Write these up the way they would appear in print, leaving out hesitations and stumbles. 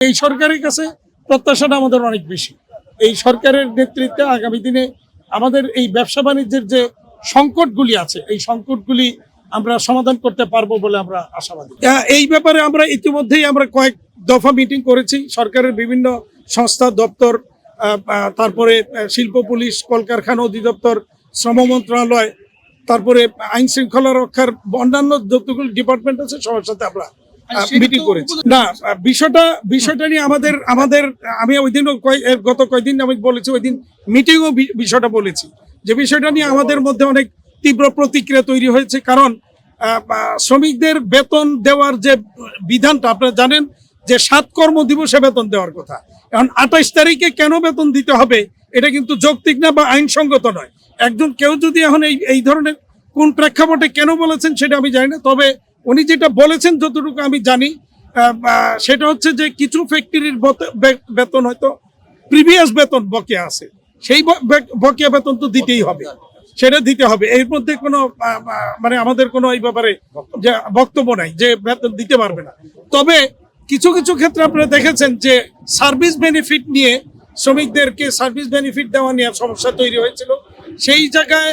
এই সরকারের কাছে প্রত্যাশাটা আমাদের অনেক বেশি। এই সরকারের নেতৃত্বে আগামী দিনে আমাদের এই ব্যবসা বাণিজ্যের যে সংকটগুলি আছে, এই সংকটগুলি আমরা সমাধান করতে পারবো বলে আমরা আশাবাদী। এই ব্যাপারে আমরা ইতিমধ্যেই আমরা কয়েক দফা মিটিং করেছি। সরকারের বিভিন্ন সংস্থা, দপ্তর, তারপরে শিল্প, পুলিশ, কলকারখানা অধিদপ্তর, শ্রম মন্ত্রণালয়, তারপরে আইন শৃঙ্খলা রক্ষার অন্যান্য যতগুলো ডিপার্টমেন্ট আছে সবার সাথে আমরা মিটিং করেছি। না, বিষয়টা নিয়ে আমাদের আমি ওই দিনও গত কয়েকদিন আমি বলেছি, ওই দিন মিটিংও বিষয়টা বলেছি যে বিষয়টা নিয়ে আমাদের মধ্যে অনেক তীব্র প্রতিক্রিয়া তৈরি হয়েছে। কারণ শ্রমিকদের বেতন দেওয়ার যে বিধানটা আপনারা জানেন যে 7 কর্মদিবসে বেতন দেওয়ার কথা, এখন 28 তারিখে কেন বেতন দিতে হবে এটা কিন্তু যৌক্তিক না বা আইনসঙ্গত নয়। কেউ যদি এখন এই ধরনের কোন প্রেক্ষাপটে কেন বলেছেন সেটা আমি জানি না, তবে উনি যেটা বলেছেন যতটুকু আমি জানি সেটা হচ্ছে যে কিছু ফ্যাক্টরির বেতন হয়তো প্রিভিয়াস বেতন বকেয়া আছে, সেই বকেয়া বেতন তো দিতেই হবে, সেটা দিতে হবে। এর মধ্যে কোনো মানে আমাদের কোনো এই ব্যাপারে যে বক্তব্য নাই যে বেতন দিতে পারবে না। তবে কিছু কিছু ক্ষেত্রে আপনারা দেখেছেন যে সার্ভিস বেনিফিট নিয়ে, শ্রমিকদেরকে সার্ভিস বেনিফিট দেওয়া নিয়ে সমস্যা তৈরি হয়েছিল। সেই জায়গায়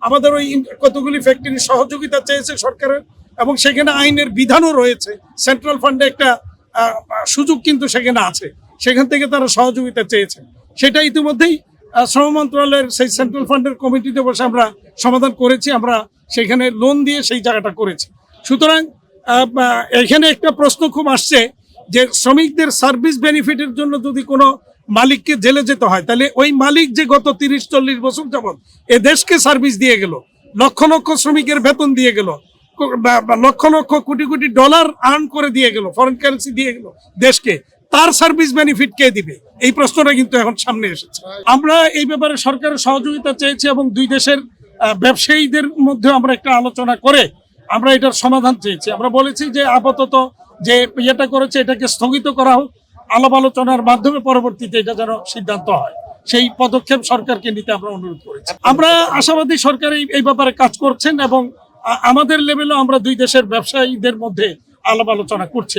আমাদের ওই কতগুলি ফ্যাক্টরি সহযোগিতা চেয়েছে সরকারের, এবং সেখানে আইনের বিধানও রয়েছে। সেন্ট্রাল ফান্ডে একটা সুযোগ কিন্তু সেখানে আছে, সেখান থেকে তারা সহযোগিতা চেয়েছে। সেটা ইতিমধ্যেই শ্রম মন্ত্রণালয়ের সেই সেন্ট্রাল ফান্ডের কমিটিতে বসে আমরা সমাধান করেছি, আমরা সেখানে লোন দিয়ে সেই জায়গাটা করেছি। সুতরাং এখানে একটা প্রশ্ন খুব আসছে যে শ্রমিকদের সার্ভিস বেনিফিটের জন্য যদি কোনো মালিককে জেলে যেতে হয়, তাহলে ওই মালিক যে গত 30-40 বছর যাবৎ এ দেশকে সার্ভিস দিয়ে গেল, লক্ষ লক্ষ শ্রমিকের বেতন দিয়ে গেল, লক্ষ লক্ষ কোটি কোটি ডলার আর্ন করে দিয়ে গেল, ফরেন কারেন্সি দিয়ে গেল দেশকে, তার সার্ভিস বেনিফিট কে দিবে? এই প্রশ্নটা কিন্তু এখন সামনে এসেছে। আমরা এই ব্যাপারে সরকারের সহযোগিতা চেয়েছি এবং দুই দেশের ব্যবসায়ীদের মধ্যে আমরা একটা আলোচনা করে আমরা এটার সমাধান চেয়েছি। আমরা বলেছি যে আপাতত যে ইয়েটা করেছে এটাকে স্থগিত করা হোক, আলাপ আলোচনার মাধ্যমে পরবর্তীতে এটা যেন সিদ্ধান্ত হয়, সেই পদক্ষেপ সরকারকে নিতে আমরা অনুরোধ করেছি। আমরা আশাবাদী সরকার এই ব্যাপারে কাজ করছেন এবং আমাদের লেভেলেও আমরা দুই দেশের ব্যবসায়ীদের মধ্যে আলাপ আলোচনা করছি।